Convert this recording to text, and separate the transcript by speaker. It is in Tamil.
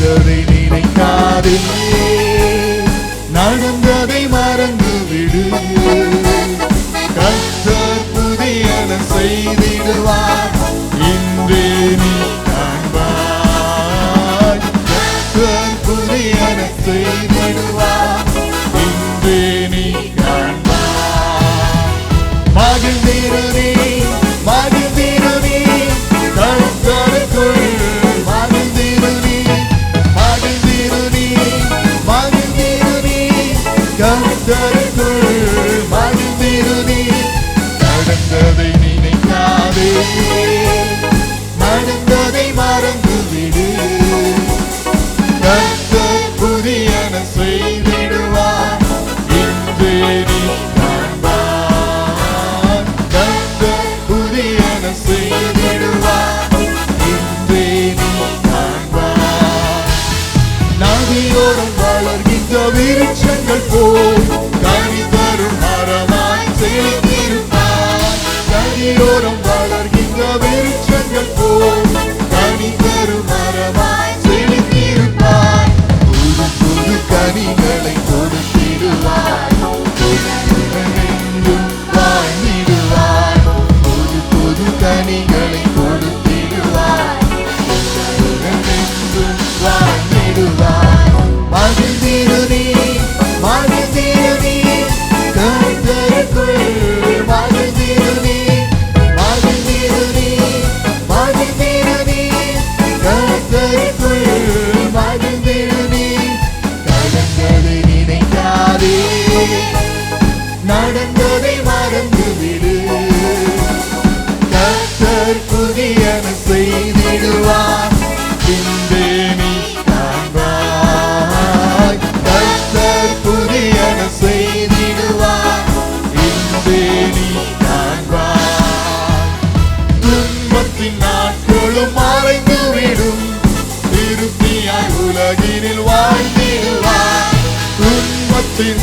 Speaker 1: நடந்ததை நினைக்காதே, நடந்ததை மறந்து விடு. கர்த்தர் புதியன செய்திடுவார், இன்றே நீ காண்பாய். கர்த்தர் புதியன செய்திடுவார், இன்றே நீ காண்பாய். மகிழ்ந்திரு நீ, மகிழ்ந்திரு நீ, கர்த்தருக்குள் மகிழ்ந்திரு நீ, மகிழ்ந்திரு நீ, மகிழ்ந்திரு நீ, கர்த்தருக்குள் மகிழ்ந்திரு நீ. நடந்ததை நினைக்காதே, நடந்ததை மறந்து விடு. கர்த்தர் புதியன செய்திடுவார், இன்றே நீ காண்பாய். கர்த்தர் புதியன செய்திடுவார், இன்றே நீ காண்பாய். நதியோரம் வளர்கின்ற விருட்சங்கள் போல் கனி தரும் மரமாய் செழித்திருப்பாய். நதியோரம் வளர்கின்ற விருட்சங்கள் போல் கனி தரும் மரமாய் செழித்திருப்பாய். புது புது கனிகளை கொடுத்திடுவாய், என்றும் வாழ்ந்திடுவாய். புது புது கனிகளை கொடுத்திடுவாய், என்றும் வாழ்ந்திடுவாய். மகிழ்ந்திரு நீ, மகிழ்ந்திரு நீ, கர்த்தருக்குள் மகிழ்ந்திரு நீ, மகிழ்ந்திரு நீ, மகிழ்ந்திரு நீ, கர்த்தருக்குள் மகிழ்ந்திரு நீ. நடந்ததை நினைக்காதே, நடந்ததை மறந்து விடு. கர்த்தர் புதியன செய்திடுவார், இன்றே நீ காண்பாய். கர்த்தர் புதியன செய்திடுவார், இன்றே நீ காண்பாய். துன்பத்தின் நாட்களும் மறைந்துவிடும், திருப்தியாய் உலகினில் வாழ்ந்திடுவாய். துன்பத்தின்